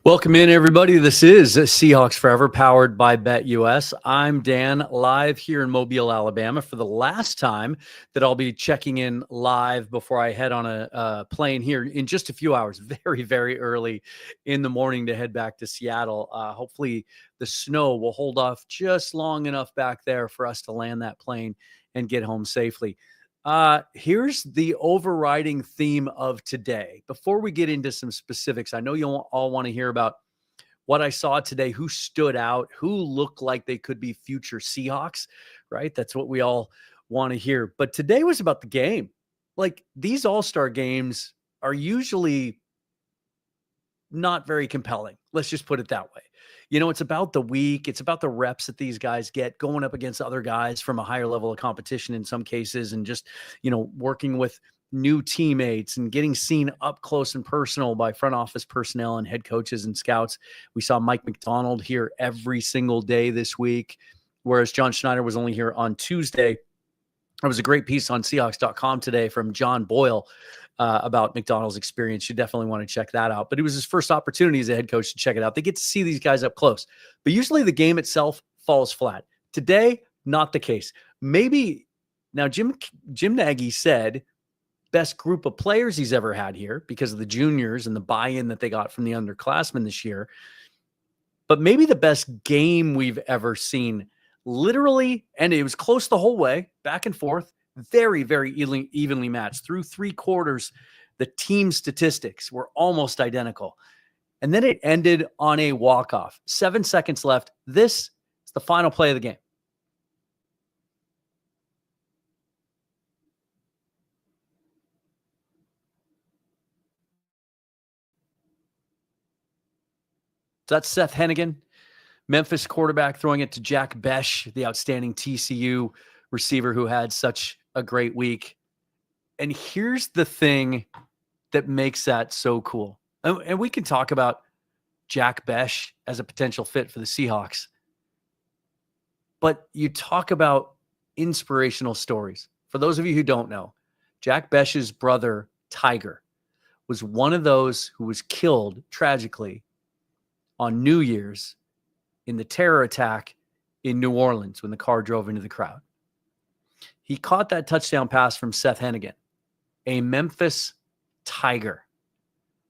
Welcome in, everybody. This is Seahawks Forever, powered by BetUS. I'm Dan, live here in Mobile, Alabama, for the last time that I'll be checking in live before I head on a plane here in just a few hours, very, very early in the morning to head back to Seattle. Hopefully, the snow will hold off just long enough back there for us to land that plane and get home safely. Here's the overriding theme of today. Before we get into some specifics, I know you all want to hear about what I saw today, who stood out, who looked like they could be future Seahawks, right? That's what we all want to hear. But today was about the game. Like, these all-star games are usually not very compelling. Let's just put it that way. You know, it's about the week. It's about the reps that these guys get going up against other guys from a higher level of competition in some cases, and just, working with new teammates and getting seen up close and personal by front office personnel and head coaches and scouts. We saw Mike McDonald here every single day this week, whereas John Schneider was only here on Tuesday. There was a great piece on Seahawks.com today from John Boyle about McDonald's experience. You definitely want to check that out. But it was his first opportunity as a head coach to check it out. They get to see these guys up close. But usually the game itself falls flat. Today, not the case. Maybe now Jim Nagy said best group of players he's ever had here because of the juniors and the buy-in that they got from the underclassmen this year. But maybe the best game we've ever seen. Literally, and it was close the whole way, back and forth, very, very evenly matched. Through three quarters, the team statistics were almost identical. And then it ended on a walk-off. 7 seconds left. This is the final play of the game. So that's Seth Henigan, Memphis quarterback, throwing it to Jack Bech, the outstanding TCU receiver who had such a great week. And here's the thing that makes that so cool. And we can talk about Jack Bech as a potential fit for the Seahawks. But you talk about inspirational stories. For those of you who don't know, Jack Bech's brother, Tiger, was one of those who was killed tragically on New Year's in the terror attack in New Orleans when the car drove into the crowd. He caught that touchdown pass from Seth Henigan, a Memphis Tiger.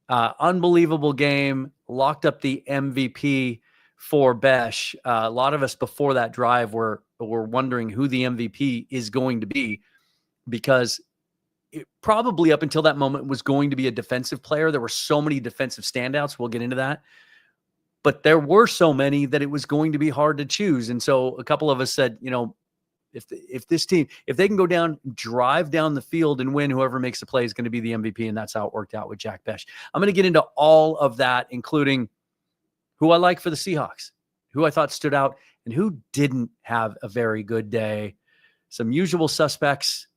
Unbelievable game, locked up the MVP for Bech. A lot of us before that drive were wondering who the MVP is going to be, because it probably up until that moment was going to be a defensive player. There were so many defensive standouts. We'll get into that. But there were so many that it was going to be hard to choose. And so a couple of us said, if this team, if they can go down, drive down the field and win, whoever makes the play is going to be the MVP. And that's how it worked out with Jack Bech. I'm going to get into all of that, including who I like for the Seahawks, who I thought stood out, and who didn't have a very good day. Some usual suspects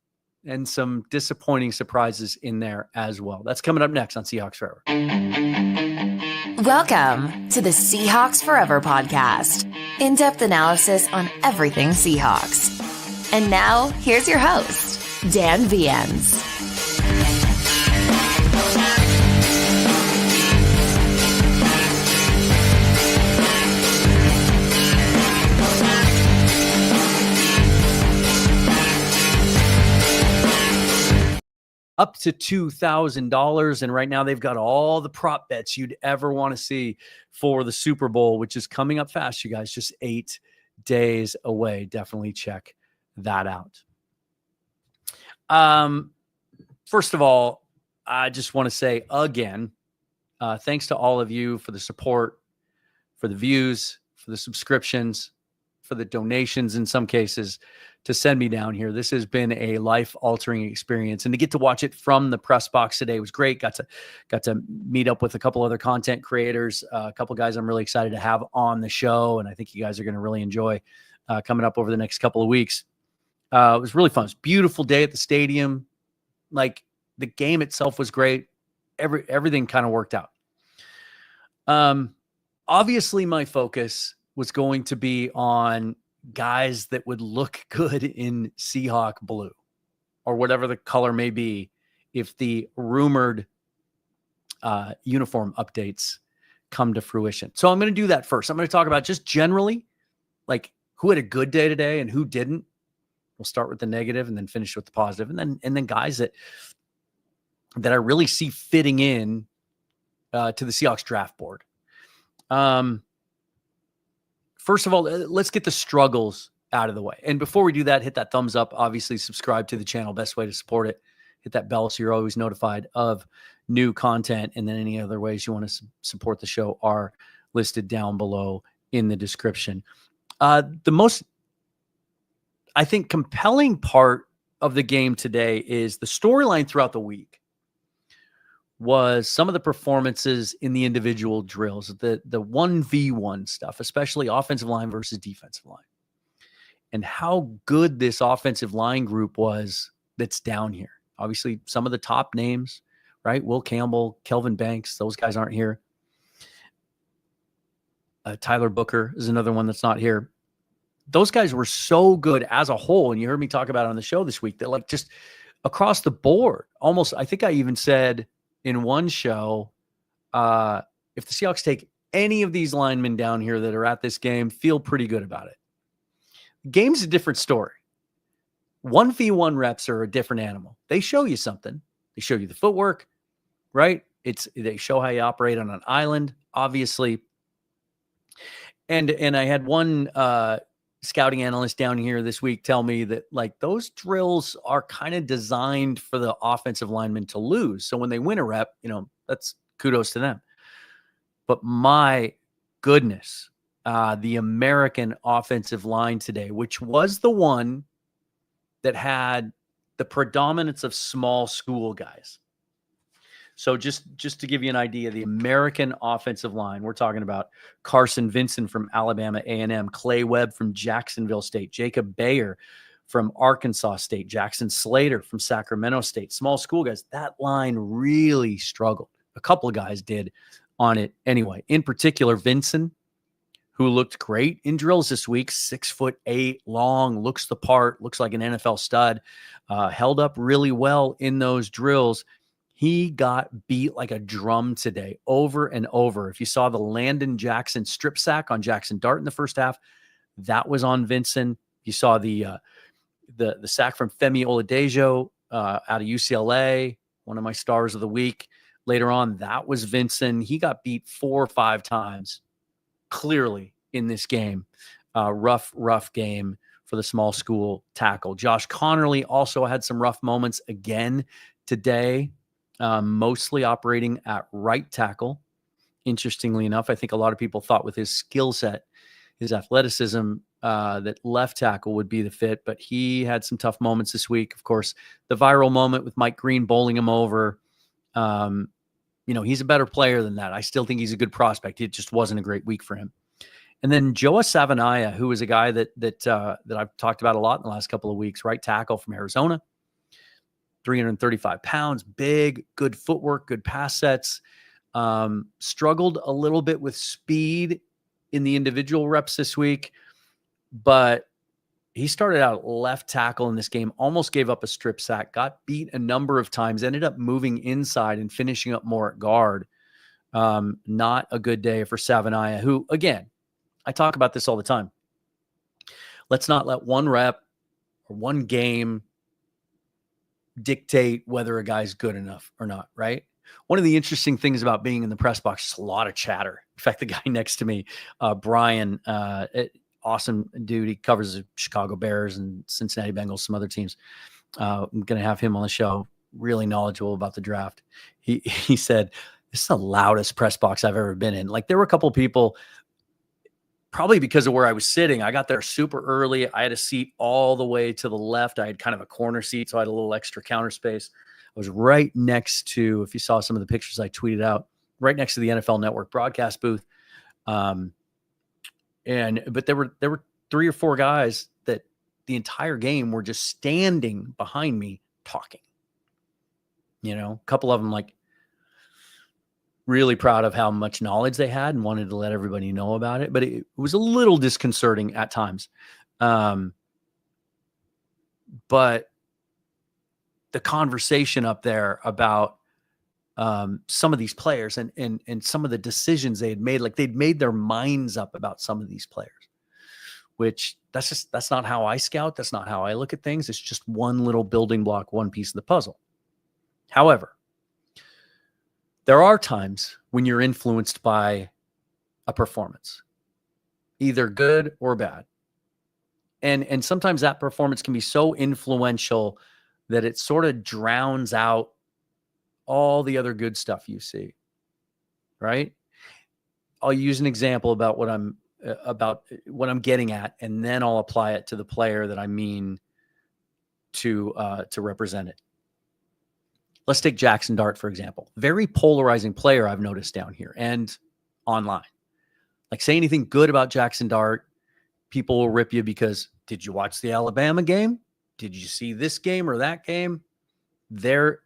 and some disappointing surprises in there as well. That's coming up next on Seahawks Forever. Welcome to the Seahawks Forever podcast. In-depth analysis on everything Seahawks. And now, here's your host, Dan Viens. Up to $2,000. And right now they've got all the prop bets you'd ever want to see for the Super Bowl, which is coming up fast, you guys, just 8 days away. Definitely check that out. First of all, I just want to say again, thanks to all of you for the support, for the views, for the subscriptions, for the donations in some cases to send me down here. This has been a life-altering experience, and to get to watch it from the press box today was great. Got to meet up with a couple other content creators, a couple guys I'm really excited to have on the show, and I think you guys are going to really enjoy coming up over the next couple of weeks. It was really fun. It was a beautiful day at the stadium. Like, the game itself was great. Everything kind of worked out. Obviously, my focus was going to be on guys that would look good in Seahawk blue or whatever the color may be if the rumored uniform updates come to fruition. So I'm going to do that first. I'm going to talk about just generally, like, who had a good day today and who didn't. We'll start with the negative and then finish with the positive, and then guys that I really see fitting in to the Seahawks draft board. First of all, let's get the struggles out of the way. And before we do that, hit that thumbs up. Obviously, subscribe to the channel. Best way to support it. Hit that bell so you're always notified of new content. And then any other ways you want to support the show are listed down below in the description. The most, I think, compelling part of the game today is the storyline throughout the week was some of the performances in the individual drills, the 1v1 stuff, especially offensive line versus defensive line, and how good this offensive line group was that's down here. Obviously, some of the top names, right? Will Campbell, Kelvin Banks, those guys aren't here. Tyler Booker is another one that's not here. Those guys were so good as a whole, and you heard me talk about it on the show this week, that like just across the board, almost, I think I even said in one show, if the Seahawks take any of these linemen down here that are at this game, feel pretty good about it. The game's a different story. 1v1 reps are a different animal. They show you something. They show you the footwork, right? They show how you operate on an island, obviously. And I had one scouting analyst down here this week tell me that like those drills are kind of designed for the offensive linemen to lose. So when they win a rep, that's kudos to them. But my goodness, the American offensive line today, which was the one that had the predominance of small school guys. So just to give you an idea, the American offensive line, we're talking about Carson Vincent from Alabama A&M, Clay Webb from Jacksonville State, Jacob Bayer from Arkansas State, Jackson Slater from Sacramento State, small school guys. That line really struggled. A couple of guys did on it anyway. In particular, Vincent, who looked great in drills this week, 6'8", long, looks the part, looks like an NFL stud, held up really well in those drills. He got beat like a drum today, over and over. If you saw the Landon Jackson strip sack on Jackson Dart in the first half, that was on Vincent. You saw the sack from Femi Oladejo out of UCLA, one of my stars of the week. Later on, that was Vincent. He got beat 4 or 5 times, clearly, in this game. Rough game for the small school tackle. Josh Connerly also had some rough moments again today. Mostly operating at right tackle. Interestingly enough, I think a lot of people thought with his skill set, his athleticism, that left tackle would be the fit, but he had some tough moments this week. Of course, the viral moment with Mike Green bowling him over. He's a better player than that. I still think he's a good prospect. It just wasn't a great week for him. And then Joa Savanaya, who is a guy that I've talked about a lot in the last couple of weeks, right tackle from Arizona. 335 pounds, big, good footwork, good pass sets. Struggled a little bit with speed in the individual reps this week, but he started out left tackle in this game, almost gave up a strip sack, got beat a number of times, ended up moving inside and finishing up more at guard. Not a good day for Savanaya, who, again, I talk about this all the time. Let's not let one rep or one game dictate whether a guy's good enough or not, right? One of the interesting things about being in the press box is a lot of chatter. In fact, the guy next to me, Brian, awesome dude. He covers the Chicago Bears and Cincinnati Bengals, some other teams. I'm going to have him on the show, really knowledgeable about the draft. He said, this is the loudest press box I've ever been in. Like, there were a couple people, probably because of where I was sitting. I got there super early. I had a seat all the way to the left. I had kind of a corner seat, so I had a little extra counter space. I was right next to, if you saw some of the pictures I tweeted out, right next to the NFL Network broadcast booth. But there were 3 or 4 guys that the entire game were just standing behind me talking. A couple of them like really proud of how much knowledge they had and wanted to let everybody know about it. But it was a little disconcerting at times. But the conversation up there about some of these players and some of the decisions they had made. Like they'd made their minds up about some of these players, which that's not how I scout. That's not how I look at things. It's just one little building block, one piece of the puzzle. However, there are times when you're influenced by a performance, either good or bad. And sometimes that performance can be so influential that it sort of drowns out all the other good stuff you see, right? I'll use an example about what I'm getting at, and then I'll apply it to the player that I mean to represent it. Let's take Jackson Dart, for example. Very polarizing player I've noticed down here and online. Like, say anything good about Jackson Dart, people will rip you because, did you watch the Alabama game? Did you see this game or that game? They're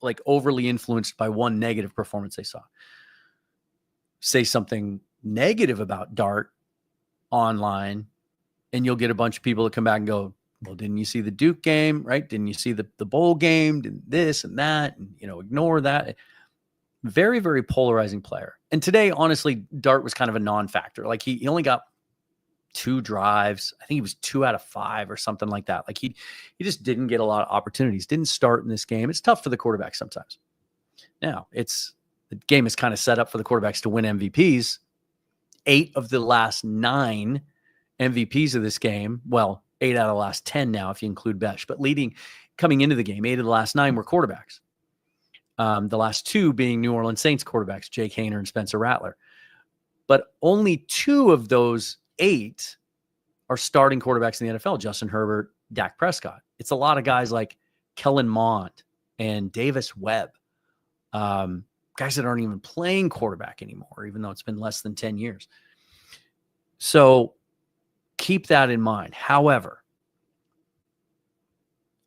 like overly influenced by one negative performance they saw. Say something negative about Dart online, and you'll get a bunch of people that come back and go, well, didn't you see the Duke game, right? Didn't you see the bowl game? Did this and that, and ignore that. Very, very polarizing player. And today, honestly, Dart was kind of a non-factor. Like he only got 2 drives. I think he was 2 out of 5 or something like that. Like he just didn't get a lot of opportunities. Didn't start in this game. It's tough for the quarterback sometimes. Now the game is kind of set up for the quarterbacks to win MVPs. 8 of the last 9 MVPs of this game. Well, 8 out of the last 10 now, if you include Bech. But coming into the game, 8 of the last 9 were quarterbacks. The last 2 being New Orleans Saints quarterbacks, Jake Haener and Spencer Rattler. But only 2 of those 8 are starting quarterbacks in the NFL, Justin Herbert, Dak Prescott. It's a lot of guys like Kellen Mond and Davis Webb, guys that aren't even playing quarterback anymore, even though it's been less than 10 years. So keep that in mind. However,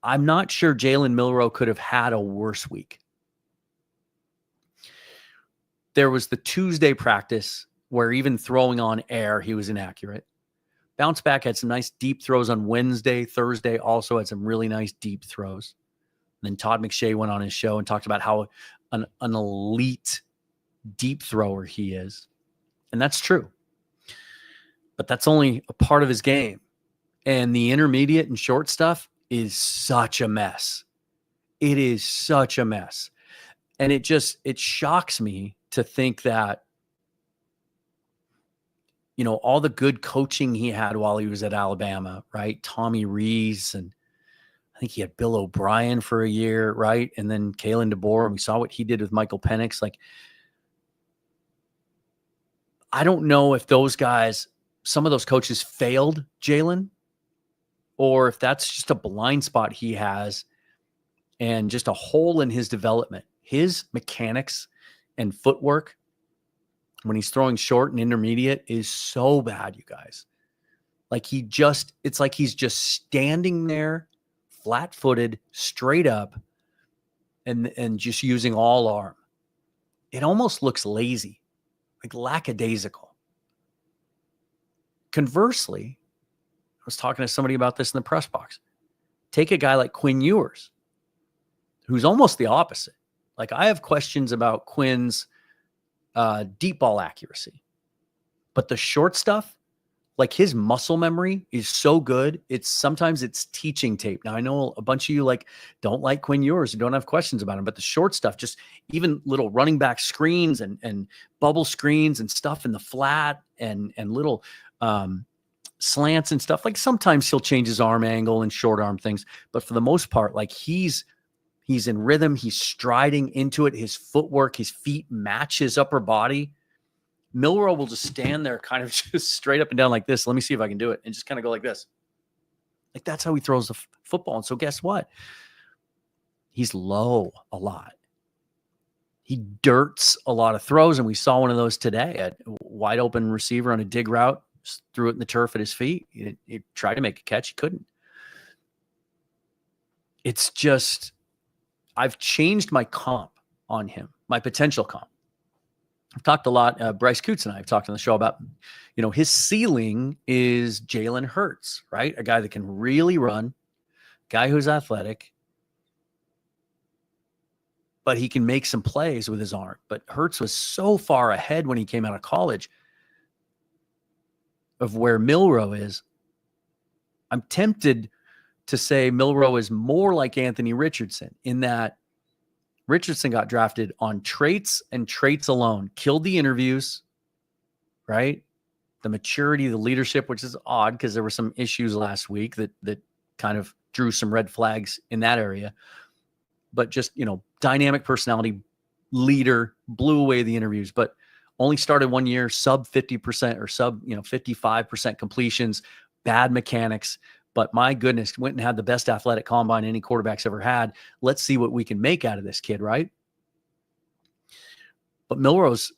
I'm not sure Jalen Milroe could have had a worse week. There was the Tuesday practice where even throwing on air, he was inaccurate. Bounce back had some nice deep throws on Wednesday. Thursday also had some really nice deep throws. And then Todd McShay went on his show and talked about how an elite deep thrower he is. And that's true. But that's only a part of his game. And the intermediate and short stuff is such a mess. It is such a mess. And it shocks me to think that, all the good coaching he had while he was at Alabama, right? Tommy Rees, and I think he had Bill O'Brien for a year, right? And then Kalen DeBoer, and we saw what he did with Michael Penix. Like, I don't know if those guys, some of those coaches failed Jalen, or if that's just a blind spot he has and just a hole in his development. His mechanics and footwork when he's throwing short and intermediate is so bad, you guys. Like it's like he's just standing there flat-footed, straight up, and just using all arm. It almost looks lazy, like lackadaisical. Conversely, I was talking to somebody about this in the press box. Take a guy like Quinn Ewers, who's almost the opposite. Like, I have questions about Quinn's deep ball accuracy. But the short stuff, like his muscle memory is so good. Sometimes it's teaching tape. Now, I know a bunch of you don't like Quinn Ewers and don't have questions about him, but the short stuff, just even little running back screens and bubble screens and stuff in the flat and little slants and stuff. Like, sometimes he'll change his arm angle and short arm things, but for the most part, like he's in rhythm. He's striding into it. His footwork, his feet match his upper body. Milroe will just stand there kind of just straight up and down like this. Let me see if I can do it. And just kind of go like this. Like, that's how he throws the football. And so guess what? He's low a lot. He dirts a lot of throws. And we saw one of those today. A wide open receiver on a dig route, just threw it in the turf at his feet. He tried to make a catch. He couldn't. It's just, I've changed my comp on him, my potential comp. I've talked a lot. Bryce Coots and I have talked on the show about, his ceiling is Jalen Hurts, right? A guy that can really run, guy who's athletic. but he can make some plays with his arm. But Hurts was so far ahead when he came out of college of where Milroe is. I'm tempted to say Milroe is more like Anthony Richardson in that Richardson got drafted on traits and traits alone, killed the interviews, right? The maturity, the leadership, which is odd because there were some issues last week that kind of drew some red flags in that area. But just, dynamic personality, leader, blew away the interviews, but only started 1 year, sub 50% or sub, 55% completions, bad mechanics. But my goodness, went and had the best athletic combine any quarterback's ever had. Let's see what we can make out of this kid, right? But Milroe's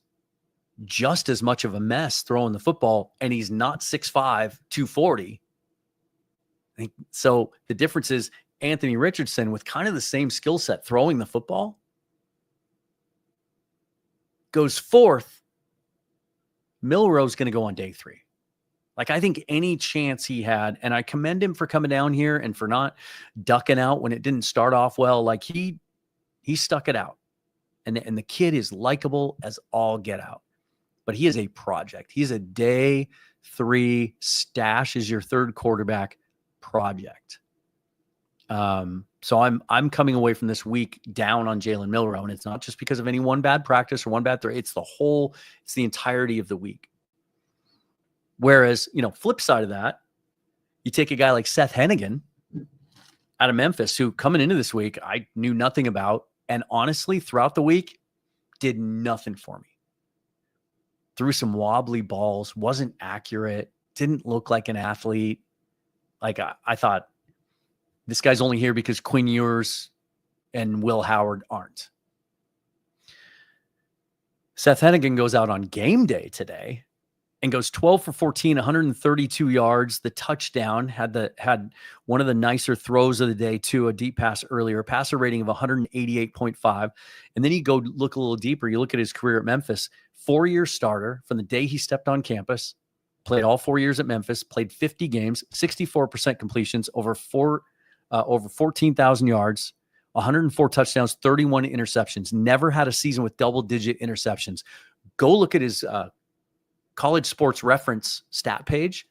just as much of a mess throwing the football, and he's not 6'5", 240. So the difference is Anthony Richardson, with kind of the same skill set throwing the football, goes fourth. Milroe's going to go on day 3. Like, I think any chance he had, and I commend him for coming down here and for not ducking out when it didn't start off well. Like, he stuck it out. And the kid is likable as all get out. But he is a project. He's a day 3 stash as your third quarterback project. So I'm coming away from this week down on Jalen Milroe, and it's not just because of any one bad practice or one bad throw. It's the entirety of the week. Whereas, flip side of that, you take a guy like Seth Henigan out of Memphis, who coming into this week, I knew nothing about. And honestly, throughout the week, did nothing for me. Threw some wobbly balls, wasn't accurate, didn't look like an athlete. Like, I thought, this guy's only here because Quinn Ewers and Will Howard aren't. Seth Henigan goes out on game day today and goes 12 for 14, 132 yards. The touchdown had one of the nicer throws of the day too, a deep pass earlier, passer rating of 188.5. And then you go look a little deeper. You look at his career at Memphis, 4-year starter from the day he stepped on campus, played all 4 years at Memphis, played 50 games, 64% completions, over 14,000 yards, 104 touchdowns, 31 interceptions, never had a season with double-digit interceptions. Go look at his college sports reference stat page.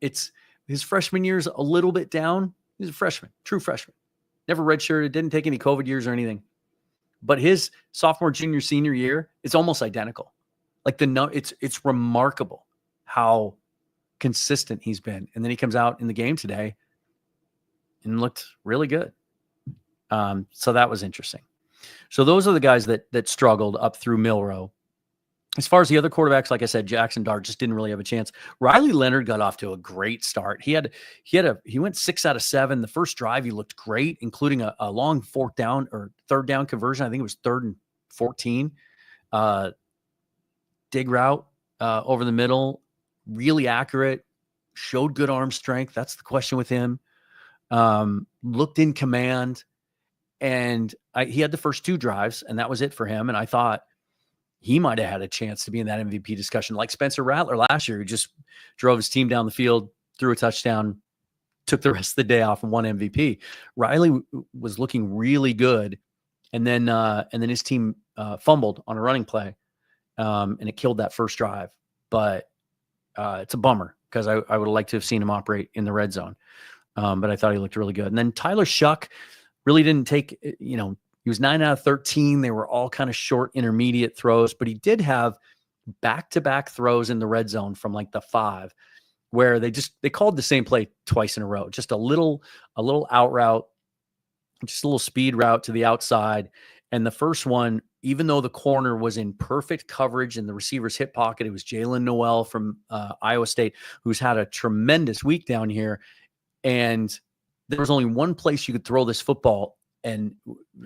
It's his freshman year's a little bit down. He's a freshman, true freshman. Never redshirted, didn't take any COVID years or anything. But his sophomore, junior, senior year, it's almost identical. Like it's remarkable how consistent he's been. And then he comes out in the game today and looked really good. So that was interesting. So those are the guys that struggled up through Milroe. As far as the other quarterbacks, like I said, Jackson Dart just didn't really have a chance. Riley Leonard got off to a great start. He went 6 out of 7. The first drive, he looked great, including a long third down conversion. I think it was 3rd and 14. Dig route over the middle, really accurate, showed good arm strength. That's the question with him. Looked in command, and he had the first 2 drives, and that was it for him. And I thought he might have had a chance to be in that MVP discussion, like Spencer Rattler last year, who just drove his team down the field, threw a touchdown, took the rest of the day off and won MVP. Riley was looking really good, and then his team fumbled on a running play, and it killed that first drive. But it's a bummer because I would have liked to have seen him operate in the red zone. But I thought he looked really good. And then Tyler Shuck really didn't take, he was 9 out of 13. They were all kind of short, intermediate throws, but he did have back-to-back throws in the red zone from like the 5, where they called the same play twice in a row. Just a little out route, just a little speed route to the outside. And the first one, even though the corner was in perfect coverage in the receiver's hip pocket, it was Jalen Noel from Iowa State, who's had a tremendous week down here. And there was only one place you could throw this football, and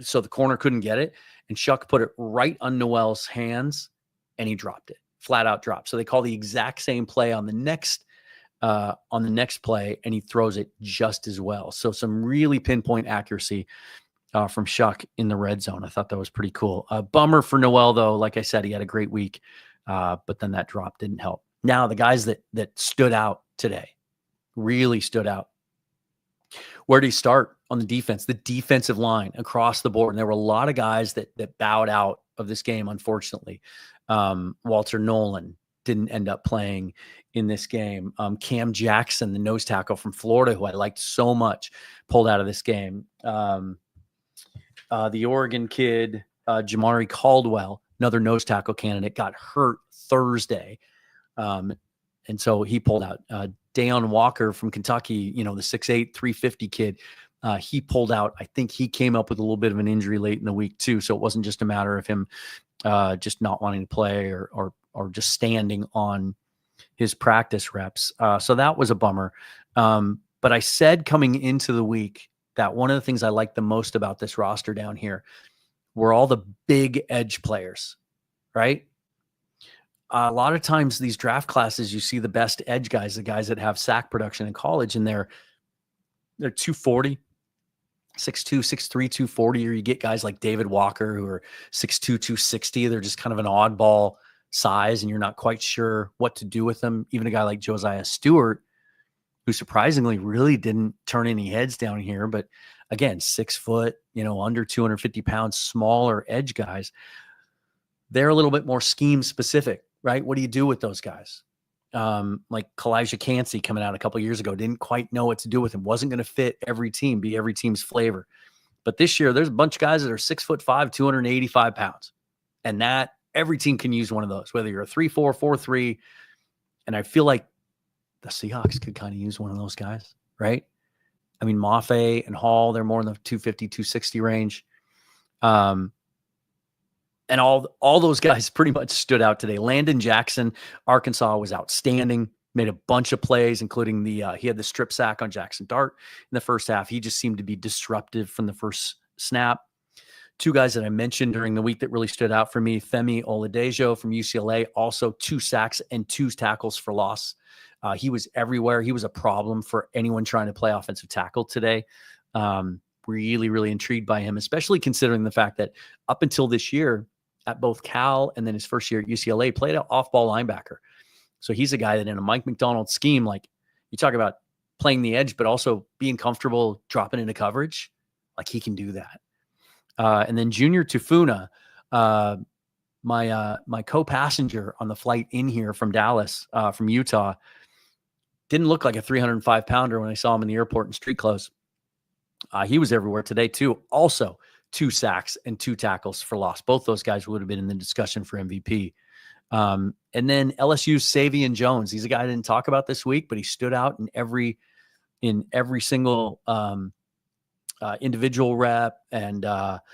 so the corner couldn't get it. And Shuck put it right on Noel's hands, and he dropped it, flat out dropped. So they call the exact same play on the next play, and he throws it just as well. So some really pinpoint accuracy from Shuck in the red zone. I thought that was pretty cool. Bummer for Noel, though. Like I said, he had a great week, but then that drop didn't help. Now, the guys that stood out today, really stood out. Where did he start? on the defensive line across the board. And there were a lot of guys that bowed out of this game, unfortunately. Walter Nolan didn't end up playing in this game. Cam Jackson, the nose tackle from Florida, who I liked so much, pulled out of this game. The Oregon kid, Jamari Caldwell, another nose tackle candidate, got hurt Thursday. And so he pulled out. Deion Walker from Kentucky, the 6'8", 350 kid, he pulled out. I think he came up with a little bit of an injury late in the week too. So it wasn't just a matter of him just not wanting to play or just standing on his practice reps. So that was a bummer. But I said coming into the week that one of the things I liked the most about this roster down here were all the big edge players, right? A lot of times these draft classes, you see the best edge guys, the guys that have sack production in college, and they're 240, 6'2", 6'3", 240, or you get guys like David Walker who are 6'2", 260. They're just kind of an oddball size, and you're not quite sure what to do with them. Even a guy like Josiah Stewart, who surprisingly really didn't turn any heads down here, but again, 6 foot, under 250 pounds, smaller edge guys. They're a little bit more scheme specific, right? What do you do with those guys? Like Kalijah Cansey coming out a couple of years ago, didn't quite know what to do with him. Wasn't going to fit every team, be every team's flavor. But this year, there's a bunch of guys that are 6'5", 285 pounds. And that every team can use one of those, whether you're a 3-4, 4-3. And I feel like the Seahawks could kind of use one of those guys, right? I mean, Mafe and Hall, they're more in the 250, 260 range. And all those guys pretty much stood out today. Landon Jackson, Arkansas, was outstanding. Made a bunch of plays, including he had the strip sack on Jackson Dart in the first half. He just seemed to be disruptive from the first snap. 2 guys that I mentioned during the week that really stood out for me, Femi Oladejo from UCLA, also 2 sacks and 2 tackles for loss. He was everywhere. He was a problem for anyone trying to play offensive tackle today. Really, really intrigued by him, especially considering the fact that up until this year, at both Cal and then his first year at UCLA, played an off-ball linebacker. So he's a guy that in a Mike McDonald scheme, like you talk about playing the edge, but also being comfortable dropping into coverage, like he can do that. And then Junior Tufuna, my co-passenger on the flight in here from Dallas, from Utah, didn't look like a 305-pounder when I saw him in the airport in street clothes. He was everywhere today too. Also, 2 sacks and 2 tackles for loss. Both those guys would have been in the discussion for MVP. And then LSU's Savion Jones. He's a guy I didn't talk about this week, but he stood out in every single individual rep and the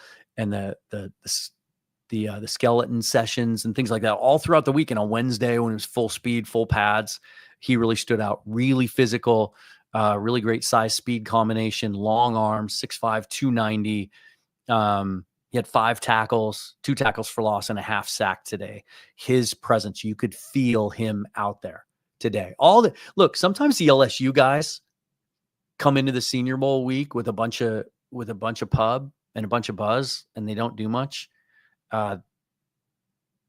skeleton sessions and things like that all throughout the week. And on Wednesday, when it was full speed, full pads, he really stood out. Really physical, really great size speed combination, long arms, 6'5", 290. He had 5 tackles, 2 tackles for loss, and a half sack today. His presence, you could feel him out there today. Look, sometimes the LSU guys come into the Senior Bowl week with a bunch of pub and a bunch of buzz, and they don't do much.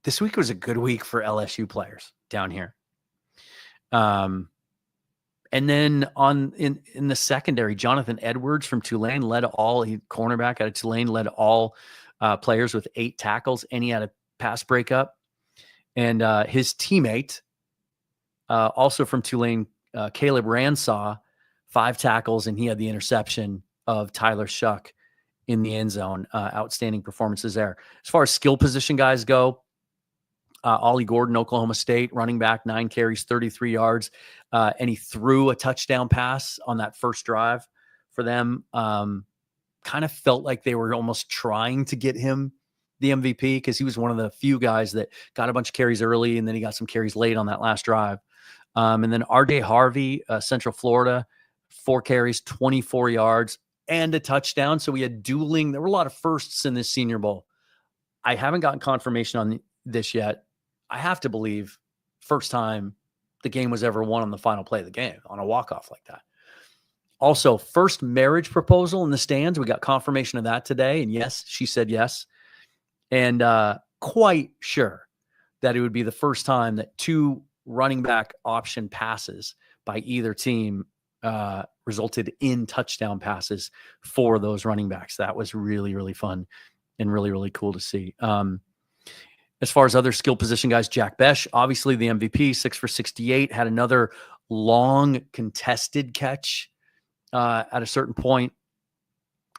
This week was a good week for LSU players down here. And then in the secondary, Jonathan Edwards from Tulane cornerback out of Tulane, led all players with 8 tackles, and he had a pass breakup. And his teammate, also from Tulane, Caleb Ransaw, 5 tackles, and he had the interception of Tyler Shuck in the end zone. Outstanding performances there. As far as skill position guys go, Ollie Gordon, Oklahoma State, running back, 9 carries, 33 yards. And he threw a touchdown pass on that first drive for them. Kind of felt like they were almost trying to get him the MVP because he was one of the few guys that got a bunch of carries early, and then he got some carries late on that last drive. And then R.J. Harvey, Central Florida, 4 carries, 24 yards, and a touchdown. So we had dueling. There were a lot of firsts in this Senior Bowl. I haven't gotten confirmation on this yet. I have to believe first time the game was ever won on the final play of the game on a walk-off like that. Also, first marriage proposal in the stands. We got confirmation of that today. And yes, she said yes. And quite sure that it would be the first time that 2 running back option passes by either team resulted in touchdown passes for those running backs. That was really, really fun and really, really cool to see. As far as other skill position guys, Jack Bech, obviously the MVP, 6 for 68, had another long contested catch at a certain point.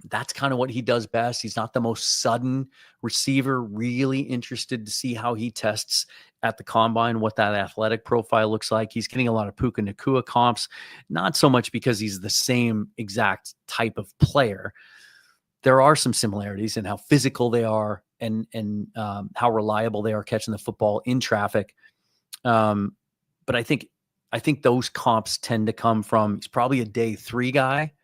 That's kind of what he does best. He's not the most sudden receiver. Really interested to see how he tests at the combine, what that athletic profile looks like. He's getting a lot of Puka Nacua comps, not so much because he's the same exact type of player. There are some similarities in how physical they are and how reliable they are catching the football in traffic. But I think those comps tend to come from, he's probably a day 3 guy.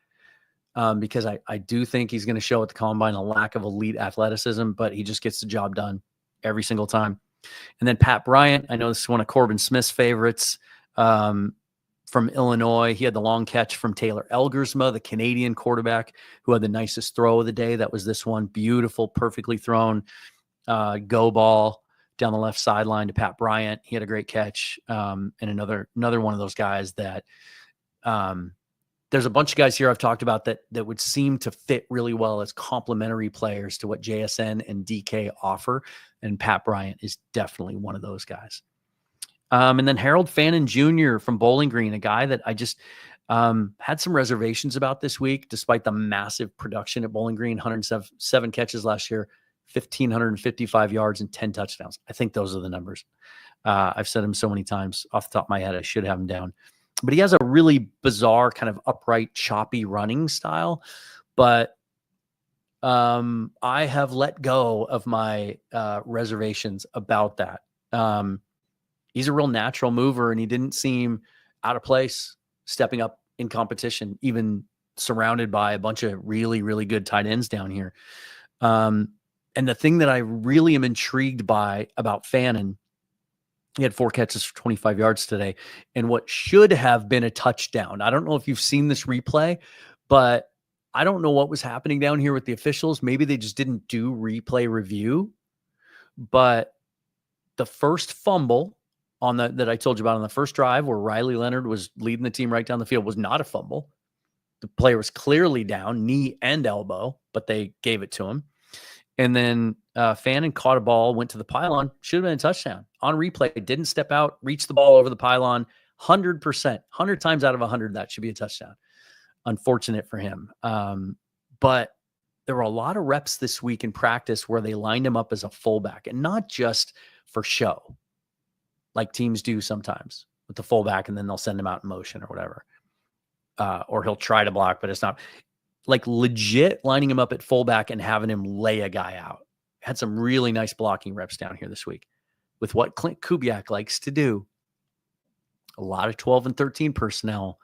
Because I do think he's going to show at the combine a lack of elite athleticism, but he just gets the job done every single time. And then Pat Bryant, I know this is one of Corbin Smith's favorites from Illinois. He had the long catch from Taylor Elgersma, the Canadian quarterback, who had the nicest throw of the day. That was this one. Beautiful, perfectly thrown go ball down the left sideline to Pat Bryant. He had a great catch. And another one of those guys that there's a bunch of guys here I've talked about that would seem to fit really well as complementary players to what JSN and DK offer. And Pat Bryant is definitely one of those guys. And then Harold Fannin Jr. from Bowling Green, a guy that I just had some reservations about this week, despite the massive production at Bowling Green, 107 catches last year, 1,555 yards and 10 touchdowns. I think those are the numbers. I've said them so many times off the top of my head. I should have them down. But he has a really bizarre kind of upright, choppy running style. But I have let go of my reservations about that. He's a real natural mover, and he didn't seem out of place stepping up in competition, even surrounded by a bunch of really, really good tight ends down here. And the thing that I really am intrigued by about Fannin, he had 4 catches for 25 yards today, and what should have been a touchdown. I don't know if you've seen this replay, but I don't know what was happening down here with the officials. Maybe they just didn't do replay review, but the first fumble that I told you about on the first drive where Riley Leonard was leading the team right down the field was not a fumble. The player was clearly down, knee and elbow, but they gave it to him. And then Fannin caught a ball, went to the pylon, should have been a touchdown. On replay, didn't step out, reached the ball over the pylon, 100%, 100 times out of 100, that should be a touchdown. Unfortunate for him. But there were a lot of reps this week in practice where they lined him up as a fullback, and not just for show, like teams do sometimes with the fullback, and then they'll send him out in motion or whatever. Or he'll try to block, but it's not. Like legit lining him up at fullback and having him lay a guy out. Had some really nice blocking reps down here this week with what Clint Kubiak likes to do. A lot of 12 and 13 personnel.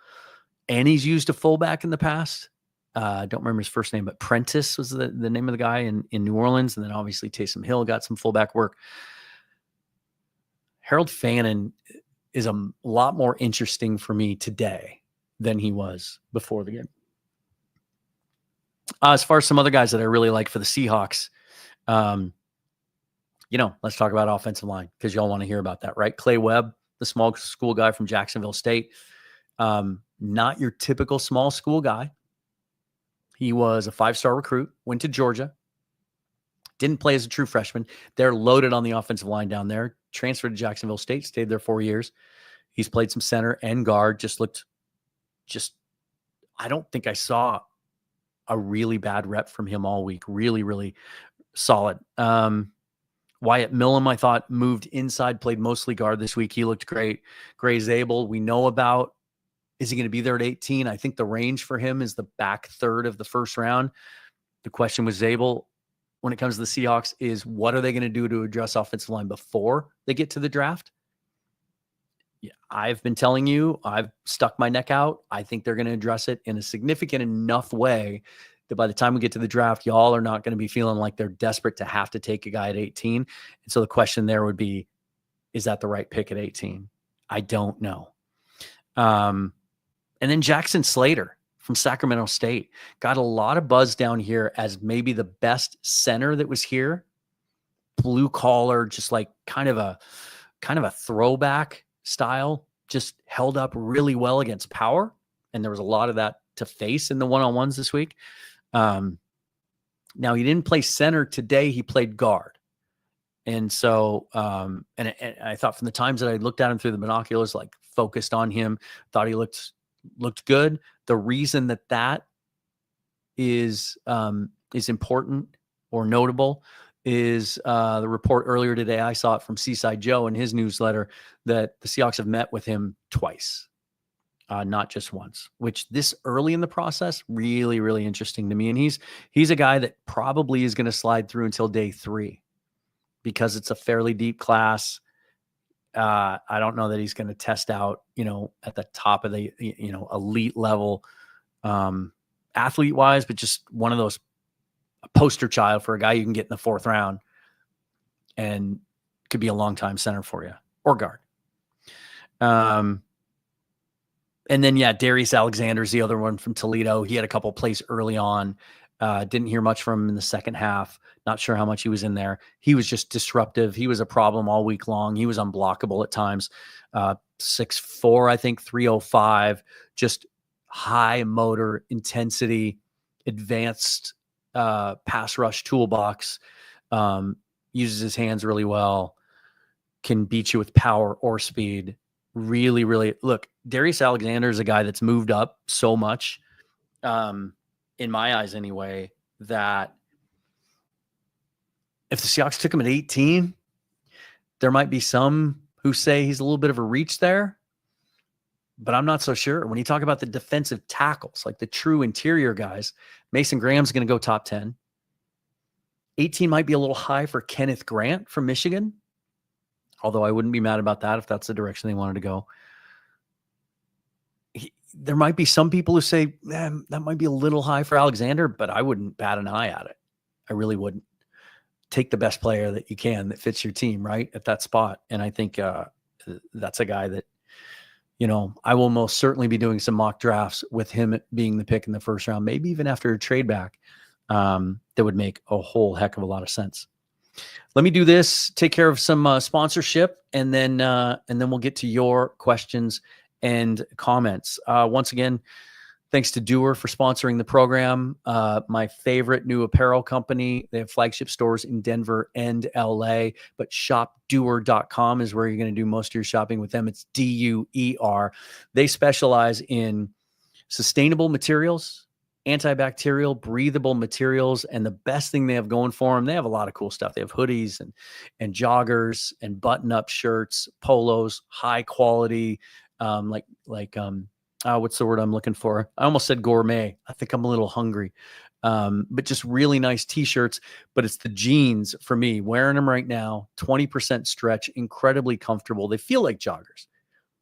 And he's used a fullback in the past. I don't remember his first name, but Prentice was the name of the guy in New Orleans. And then obviously Taysom Hill got some fullback work. Harold Fannin is a lot more interesting for me today than he was before the game. As far as some other guys that I really like for the Seahawks, let's talk about offensive line because y'all want to hear about that, right? Clay Webb, the small school guy from Jacksonville State, not your typical small school guy. He was a 5-star recruit, went to Georgia, didn't play as a true freshman. They're loaded on the offensive line down there, transferred to Jacksonville State, stayed there 4 years. He's played some center and guard, I don't think I saw a really bad rep from him all week. Really, really solid. Wyatt Millum, I thought, moved inside, played mostly guard this week. He looked great. Gray Zabel, we know about. Is he going to be there at 18? I think the range for him is the back third of the first round. The question with Zabel when it comes to the Seahawks is, what are they going to do to address offensive line before they get to the draft? Yeah, I've been telling you, I've stuck my neck out. I think they're going to address it in a significant enough way that by the time we get to the draft, y'all are not going to be feeling like they're desperate to have to take a guy at 18. And so the question there would be, is that the right pick at 18? I don't know. And then Jackson Slater from Sacramento State got a lot of buzz down here as maybe the best center that was here. Blue collar, just like kind of a throwback style, just held up really well against power. And there was a lot of that to face in the one-on-ones this week. Now, he didn't play center today. He played guard. And so, and I thought from the times that I looked at him through the binoculars, like focused on him, thought he looked good. The reason that is important or notable is the report earlier today. I saw it from Seaside Joe in his newsletter that the Seahawks have met with him twice, not just once, which this early in the process, really, really interesting to me. And he's a guy that probably is going to slide through until day 3 because it's a fairly deep class. I don't know that he's going to test out, at the top of the, elite level, athlete wise, but just one of those, a poster child for a guy you can get in the 4th round and could be a long time center for you or guard. And then, Darius Alexander's the other one from Toledo. He had a couple plays early on. Didn't hear much from him in the second half. Not sure how much he was in there. He was just disruptive. He was a problem all week long. He was unblockable at times. 6'4", I think, 305, just high motor intensity, advanced pass rush toolbox, uses his hands really well, can beat you with power or speed. Really, really, look, Darius Alexander is a guy that's moved up so much, in my eyes anyway, that if the Seahawks took him at 18, there might be some who say he's a little bit of a reach there, but I'm not so sure. When you talk about the defensive tackles, like the true interior guys, Mason Graham's going to go top 10. 18 might be a little high for Kenneth Grant from Michigan, although I wouldn't be mad about that if that's the direction they wanted to go. There might be some people who say, man, that might be a little high for Alexander, but I wouldn't bat an eye at it. I really wouldn't. Take the best player that you can that fits your team, right, at that spot. And I think that's a guy that, I will most certainly be doing some mock drafts with him being the pick in the 1st round, maybe even after a trade back. That would make a whole heck of a lot of sense. Let me do this, take care of some sponsorship, and then we'll get to your questions and comments. Once again, thanks to Doer for sponsoring the program. My favorite new apparel company. They have flagship stores in Denver and LA, but shopdoer.com is where you're going to do most of your shopping with them. It's DUER. They specialize in sustainable materials, antibacterial, breathable materials, and the best thing they have going for them, they have a lot of cool stuff. They have hoodies and joggers and button-up shirts, polos, high quality, what's the word I'm looking for? I almost said gourmet. I think I'm a little hungry. But just really nice t-shirts, but it's the jeans for me, wearing them right now, 20% stretch, incredibly comfortable. They feel like joggers,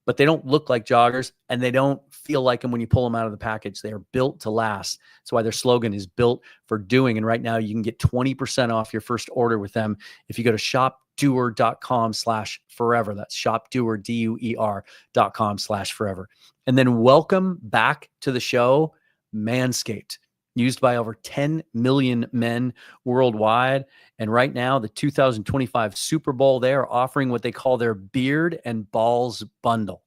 but they don't look like joggers, and they don't feel like them when you pull them out of the package. They are built to last. That's why their slogan is built for doing. And right now you can get 20% off your first order with them if you go to shopdoer.com/forever. That's shopdoer, DUER.com/forever. And then welcome back to the show, Manscaped, used by over 10 million men worldwide. And right now, the 2025 Super Bowl, they are offering what they call their Beard and Balls Bundle.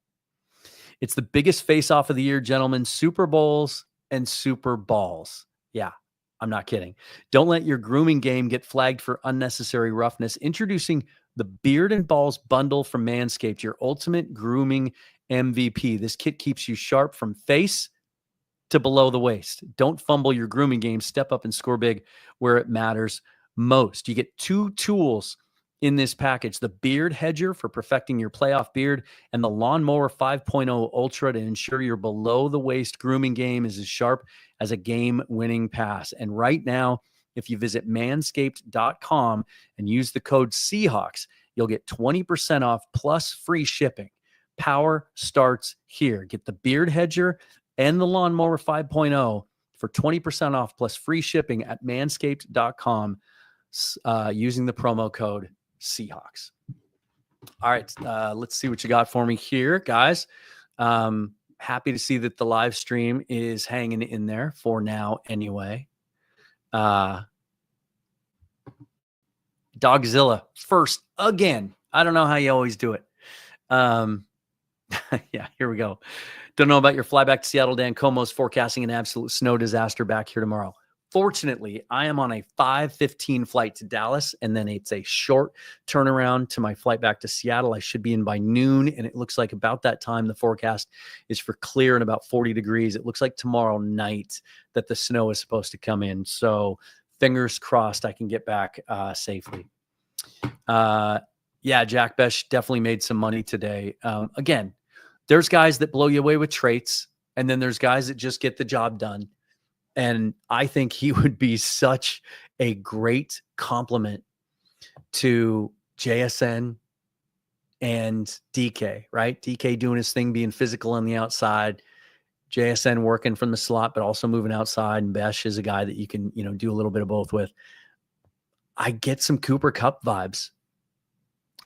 It's the biggest face-off of the year, gentlemen. Super Bowls and Super Balls. Yeah, I'm not kidding. Don't let your grooming game get flagged for unnecessary roughness. Introducing the Beard and Balls Bundle from Manscaped, your ultimate grooming MVP. This kit keeps you sharp from face to below the waist. Don't fumble your grooming game. Step up and score big where it matters most. You get 2 tools in this package: the Beard Hedger for perfecting your playoff beard, and the Lawnmower 5.0 Ultra to ensure your below the waist grooming game is as sharp as a game-winning pass. And right now, if you visit manscaped.com and use the code Seahawks, you'll get 20% off plus free shipping. Power starts here. Get the Beard Hedger and the Lawnmower 5.0 for 20% off plus free shipping at manscaped.com using the promo code Seahawks. All right, let's see what you got for me here, guys. Happy to see that the live stream is hanging in there for now anyway. Dogzilla first again. I don't know how you always do it. Yeah, here we go. Don't know about your fly back to Seattle. Dan Como's forecasting an absolute snow disaster back here tomorrow. Fortunately, I am on a 5:15 flight to Dallas, and then it's a short turnaround to my flight back to Seattle. I should be in by noon, and it looks like about that time the forecast is for clear and about 40 degrees. It looks like tomorrow night that the snow is supposed to come in. So fingers crossed I can get back safely. Yeah, Jack Bech definitely made some money today. Again, there's guys that blow you away with traits, and then there's guys that just get the job done. And I think he would be such a great complement to JSN and DK, right? DK doing his thing, being physical on the outside, JSN working from the slot, but also moving outside. And Bech is a guy that you can, do a little bit of both with. I get some Cooper Kupp vibes.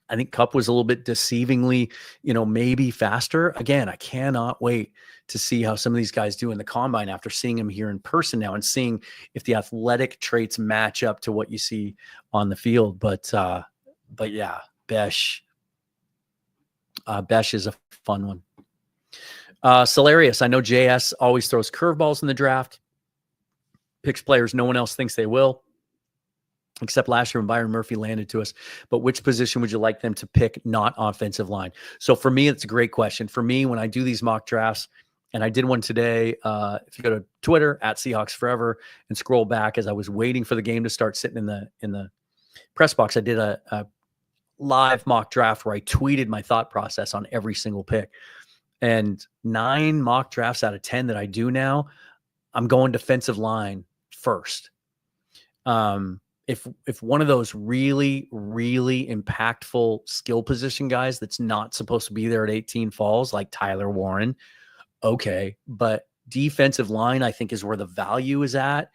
I think Kupp was a little bit deceivingly, maybe faster. Again, I cannot wait to see how some of these guys do in the combine after seeing him here in person now and seeing if the athletic traits match up to what you see on the field. But yeah, Bech is a fun one. Salarius, I know JS always throws curveballs in the draft, picks players no one else thinks they will, except last year when Byron Murphy landed to us. But which position would you like them to pick, not offensive line? So for me, it's a great question. For me, when I do these mock drafts, and I did one today, if you go to Twitter at Seahawks Forever and scroll back as I was waiting for the game to start, sitting in the press box, I did a live mock draft where I tweeted my thought process on every single pick. And 9 mock drafts out of 10 that I do now, I'm going defensive line first. If one of those really, really impactful skill position guys that's not supposed to be there at 18 falls, like Tyler Warren, okay. But defensive line, I think, is where the value is at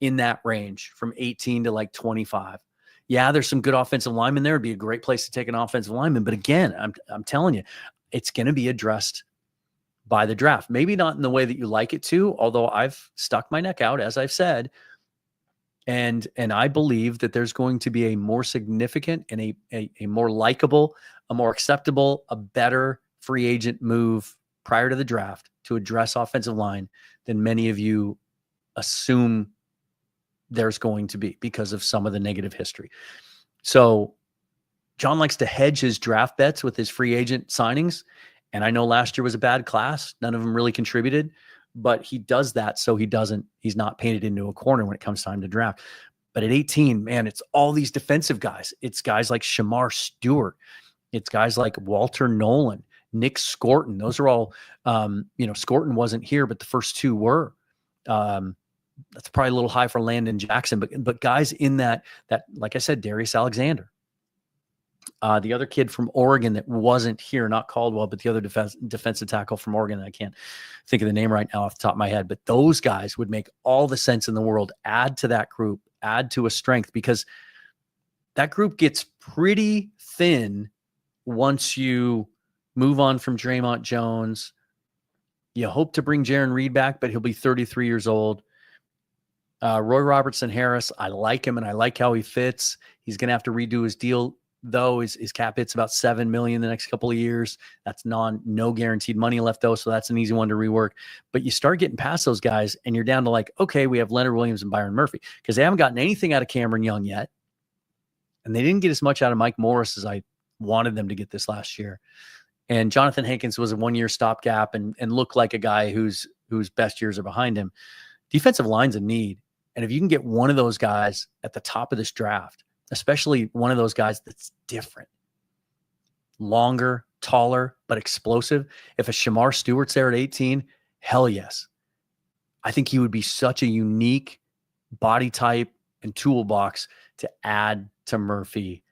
in that range from 18 to like 25. Yeah, there's some good offensive linemen there. It'd be a great place to take an offensive lineman. But again, I'm telling you, it's going to be addressed by the draft. Maybe not in the way that you like it to, although I've stuck my neck out, as I've said. And I believe that there's going to be a more significant and a more likable, a more acceptable, a better free agent move prior to the draft to address offensive line than many of you assume there's going to be because of some of the negative history. So John likes to hedge his draft bets with his free agent signings. And I know last year was a bad class. None of them really contributed. But he does that so he's not painted into a corner when it comes time to draft. But at 18, man, it's all these defensive guys. It's guys like Shamar Stewart. It's guys like Walter Nolan, Nick Scorton. Those are all, Scorton wasn't here, but the first 2 were. That's probably a little high for Landon Jackson, but guys in that, like I said, Darius Alexander. The other kid from Oregon that wasn't here, not Caldwell, but the other defensive tackle from Oregon. I can't think of the name right now off the top of my head, but those guys would make all the sense in the world. Add to that group, add to a strength, because that group gets pretty thin once you move on from Draymond Jones. You hope to bring Jaron Reed back, but he'll be 33 years old. Roy Robertson Harris, I like him and I like how he fits. He's going to have to redo his deal, though. His cap hit's about $7 million the next couple of years. That's no guaranteed money left, though, so that's an easy one to rework. But you start getting past those guys, and you're down to like, okay, we have Leonard Williams and Byron Murphy, because they haven't gotten anything out of Cameron Young yet, and they didn't get as much out of Mike Morris as I wanted them to get this last year. And Jonathan Hankins was a 1-year stopgap and looked like a guy whose best years are behind him. Defensive line's a need, and if you can get one of those guys at the top of this draft, especially one of those guys that's different, longer, taller, but explosive. If a Shamar Stewart's there at 18, hell yes. I think he would be such a unique body type and toolbox to add to Murphy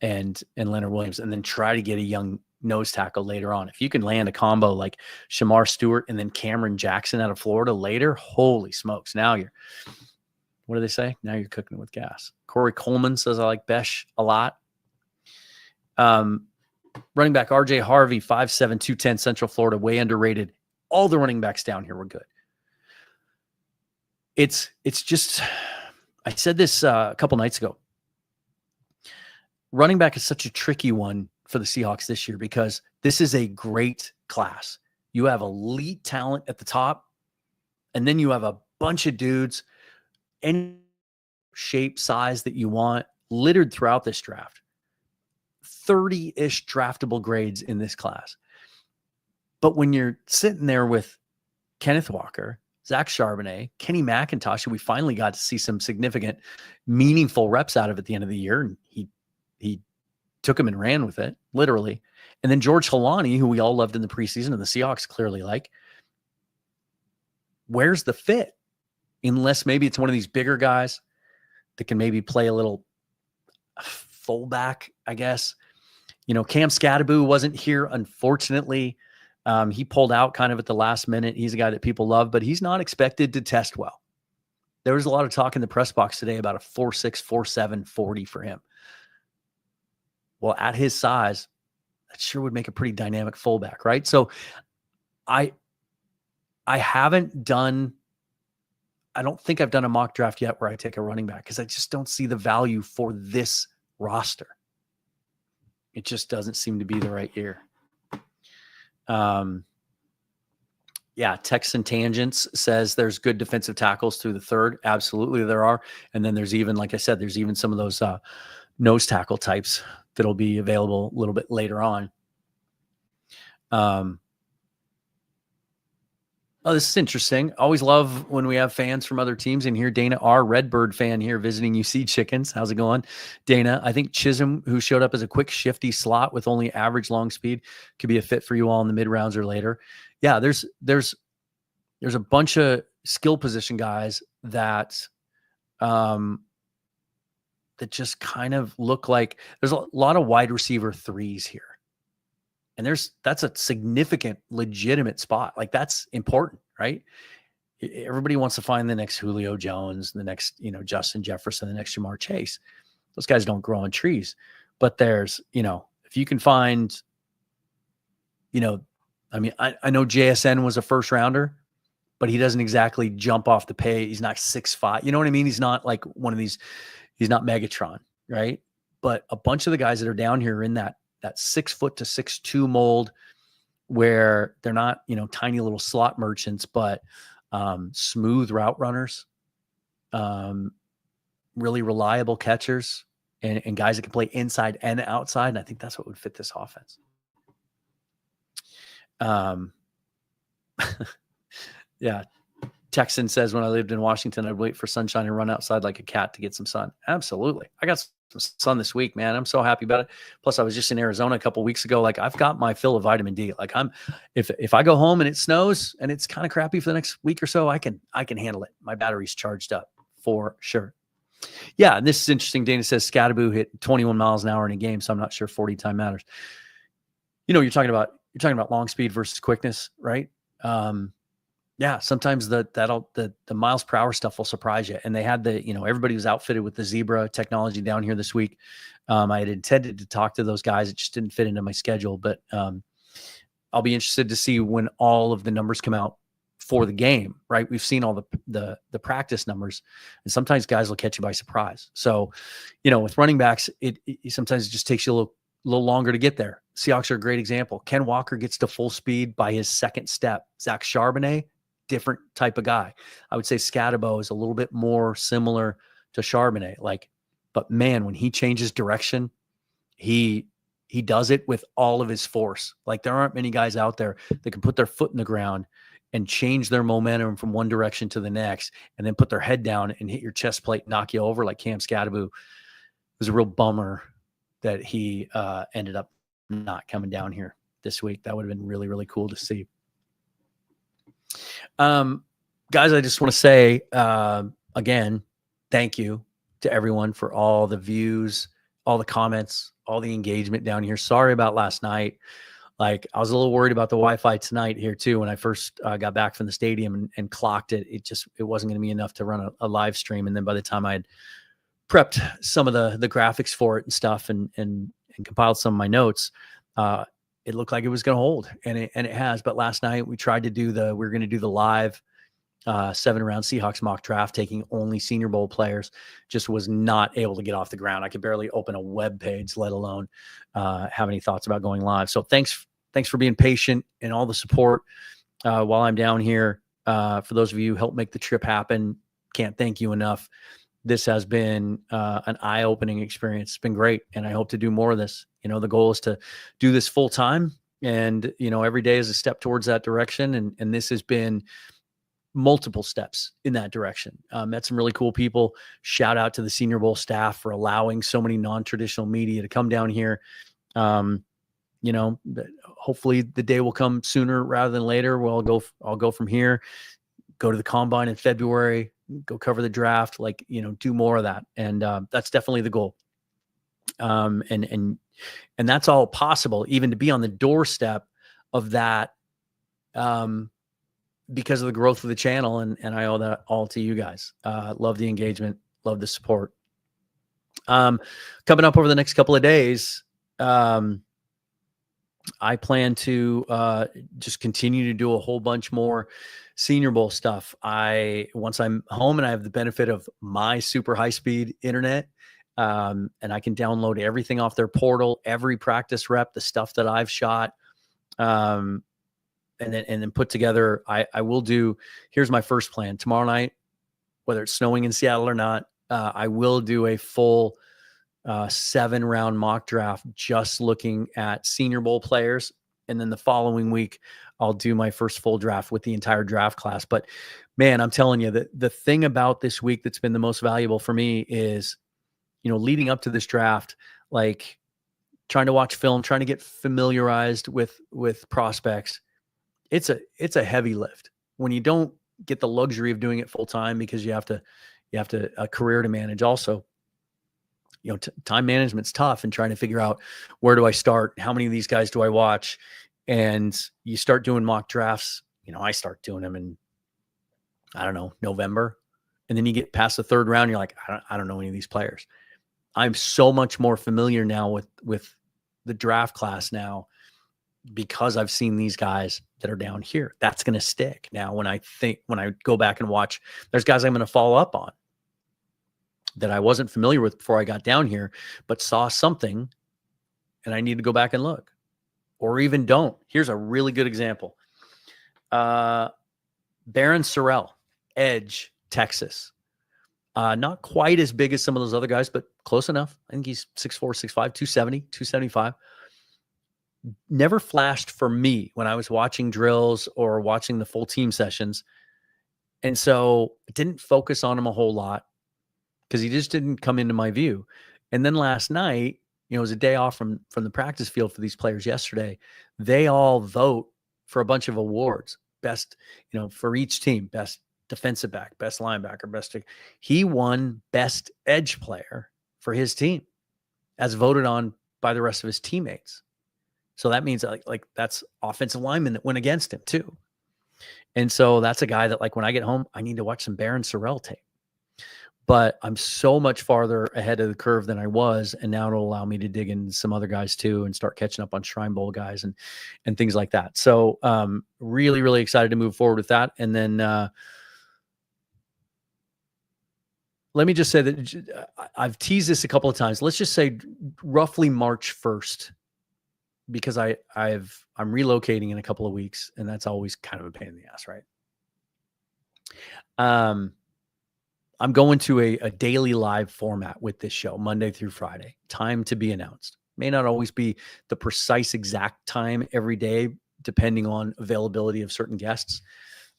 and Leonard Williams, and then try to get a young nose tackle later on. If you can land a combo like Shamar Stewart and then Cameron Jackson out of Florida later, holy smokes. Now what do they say? Now you're cooking with gas. Corey Coleman says, I like Bech a lot. Running back RJ Harvey, 5'7", 210, Central Florida, way underrated. All the running backs down here were good. It's just, I said this a couple nights ago. Running back is such a tricky one for the Seahawks this year, because this is a great class. You have elite talent at the top, and then you have a bunch of dudes, any shape, size that you want, littered throughout this draft. 30-ish draftable grades in this class. But when you're sitting there with Kenneth Walker, Zach Charbonnet, Kenny McIntosh, who we finally got to see some significant, meaningful reps out of at the end of the year, and he took him and ran with it, literally. And then George Holani, who we all loved in the preseason, and the Seahawks clearly like. Where's the fit? Unless maybe it's one of these bigger guys that can maybe play a little fullback, I guess. You know, Cam Scadaboo wasn't here, unfortunately. He pulled out kind of at the last minute. He's a guy that people love, but he's not expected to test well. There was a lot of talk in the press box today about a 4.6, 4.7 40 for him. Well, at his size, that sure would make a pretty dynamic fullback, right? So I don't think I've done a mock draft yet where I take a running back, because I just don't see the value for this roster. It just doesn't seem to be the right year. Yeah, Texan Tangents says there's good defensive tackles through the third. Absolutely, there are. And then there's even, like I said, there's even some of those nose tackle types that'll be available a little bit later on. Oh, this is interesting. Always love when we have fans from other teams in here. Dana R., Redbird fan here visiting UC Chickens. How's it going, Dana? I think Chisholm, who showed up as a quick, shifty slot with only average long speed, could be a fit for you all in the mid rounds or later. Yeah, there's a bunch of skill position guys that that just kind of look like there's a lot of wide receiver threes here. And that's a significant, legitimate spot. Like, that's important, right? Everybody wants to find the next Julio Jones, the next, Justin Jefferson, the next Jamar Chase. Those guys don't grow on trees. But there's, if you can find, I know JSN was a first rounder, but he doesn't exactly jump off the page. He's not 6'5". You know what I mean? He's not like one of these, he's not Megatron, right? But a bunch of the guys that are down here are in that 6 foot to 6'2" mold, where they're not, tiny little slot merchants, but smooth route runners, really reliable catchers, and guys that can play inside and outside. And I think that's what would fit this offense. Yeah. Texan says, when I lived in Washington, I'd wait for sunshine and run outside like a cat to get some sun. Absolutely. I got some sun this week, man. I'm so happy about it. Plus, I was just in Arizona a couple weeks ago. Like, I've got my fill of vitamin D. Like, if I go home and it snows and it's kind of crappy for the next week or so, I can handle it. My battery's charged up for sure. Yeah, and this is interesting. Dana says Scadaboo hit 21 miles an hour in a game, so I'm not sure 40 time matters. You're talking about long speed versus quickness, right? Yeah, sometimes the miles per hour stuff will surprise you. And they had everybody was outfitted with the Zebra technology down here this week. I had intended to talk to those guys. It just didn't fit into my schedule, but I'll be interested to see when all of the numbers come out for the game, right? We've seen all the practice numbers, and sometimes guys will catch you by surprise. So, with running backs, it sometimes it just takes you a little longer to get there. Seahawks are a great example. Ken Walker gets to full speed by his second step. Zach Charbonnet, different type of guy. I would say Scadabo is a little bit more similar to Charbonnet. But man, when he changes direction, he does it with all of his force. Like, there aren't many guys out there that can put their foot in the ground and change their momentum from one direction to the next, and then put their head down and hit your chest plate, knock you over like Cam Scadaboo. It was a real bummer that he ended up not coming down here this week. That would have been really, really cool to see. Guys, I just want to say, again, thank you to everyone for all the views, all the comments, all the engagement down here. Sorry about last night. Like, I was a little worried about the Wi-Fi tonight here too. When I first got back from the stadium and clocked it, it wasn't going to be enough to run a live stream. And then by the time I had prepped some of the graphics for it and stuff and compiled some of my notes, it looked like it was going to hold, and it has. But last night we tried to we were going to do the live 7-round Seahawks mock draft, taking only Senior Bowl players, just was not able to get off the ground. I could barely open a web page, let alone have any thoughts about going live. So thanks for being patient and all the support while I'm down here. For those of you who helped make the trip happen, can't thank you enough. This has been an eye-opening experience. It's been great, and I hope to do more of this. The goal is to do this full time, and every day is a step towards that direction. And this has been multiple steps in that direction. Met some really cool people. Shout out to the Senior Bowl staff for allowing so many non-traditional media to come down here. Hopefully the day will come sooner rather than later. Well, I'll go from here, go to the combine in February, go cover the draft, do more of that. And that's definitely the goal. And that's all possible, even to be on the doorstep of that, because of the growth of the channel. And I owe that all to you guys. Love the engagement, love the support. Coming up over the next couple of days, I plan to just continue to do a whole bunch more Senior Bowl stuff. Once I'm home and I have the benefit of my super high speed internet, and I can download everything off their portal, every practice rep, the stuff that I've shot, and then put together. I will do. Here's my first plan tomorrow night, whether it's snowing in Seattle or not. I will do a full 7-round mock draft, just looking at Senior Bowl players. And then the following week, I'll do my first full draft with the entire draft class. But man, I'm telling you that the thing about this week that's been the most valuable for me is, leading up to this draft, like trying to watch film, trying to get familiarized with prospects. It's a heavy lift when you don't get the luxury of doing it full time, because you have to a career to manage also. Time management's tough, and trying to figure out, where do I start? How many of these guys do I watch? And you start doing mock drafts. I start doing them in, I don't know, November. And then you get past the 3rd round. You're like, I don't know any of these players. I'm so much more familiar now with the draft class now, because I've seen these guys that are down here. That's going to stick. Now, when I go back and watch, there's guys I'm going to follow up on that I wasn't familiar with before I got down here, but saw something and I need to go back and look, or even don't. Here's a really good example. Baron Sorrell, edge, Texas. Not quite as big as some of those other guys, but close enough. I think he's 6'4", 6'5", 270, 275. Never flashed for me when I was watching drills or watching the full team sessions. And so I didn't focus on him a whole lot, because he just didn't come into my view. And then last night, it was a day off from the practice field for these players yesterday. They all vote for a bunch of awards. Best, for each team, best defensive back, best linebacker, he won best edge player for his team, as voted on by the rest of his teammates. So that means like that's offensive linemen that went against him too. And so that's a guy that, like, when I get home, I need to watch some Baron Sorrell tape. But I'm so much farther ahead of the curve than I was, and now it'll allow me to dig into some other guys too and start catching up on Shrine Bowl guys and things like that. So really, really excited to move forward with that. And then let me just say that I've teased this a couple of times. Let's just say roughly March 1st, because I'm relocating in a couple of weeks, and that's always kind of a pain in the ass, right? I'm going to a daily live format with this show, Monday through Friday. Time to be announced. May not always be the precise exact time every day, depending on availability of certain guests.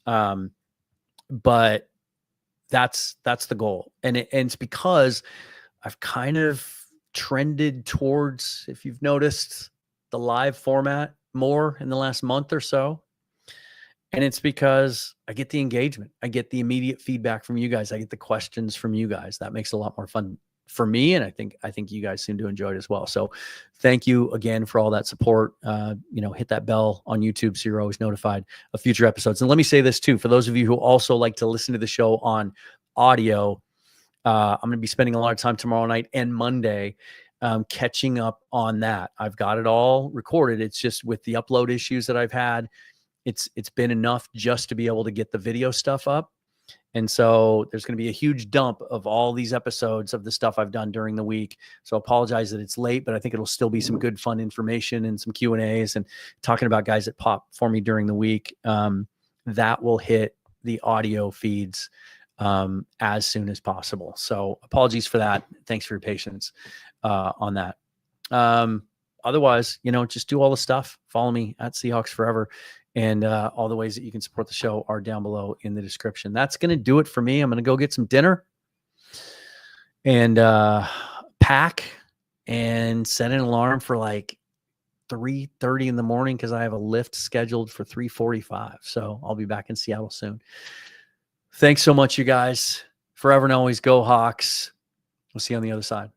But that's the goal. And it's because I've kind of trended towards, if you've noticed, the live format more in the last month or so. And it's because I get the engagement. I get the immediate feedback from you guys. I get the questions from you guys. That makes it a lot more fun for me. And I think you guys seem to enjoy it as well. So thank you again for all that support. Hit that bell on YouTube so you're always notified of future episodes. And let me say this too, for those of you who also like to listen to the show on audio, I'm going to be spending a lot of time tomorrow night and Monday catching up on that. I've got it all recorded. It's just with the upload issues that I've had, it's been enough just to be able to get the video stuff up. And so there's going to be a huge dump of all these episodes of the stuff I've done during the week. So I apologize that it's late, but I think it'll still be some good, fun information and some Q&As and talking about guys that pop for me during the week. That will hit the audio feeds as soon as possible. So apologies for that. Thanks for your patience on that. Otherwise, just do all the stuff. Follow me at Seahawks Forever. And all the ways that you can support the show are down below in the description. That's going to do it for me. I'm going to go get some dinner and pack and set an alarm for like 3:30 in the morning because I have a lift scheduled for 3:45. So I'll be back in Seattle soon. Thanks so much, you guys. Forever and always go Hawks. We'll see you on the other side.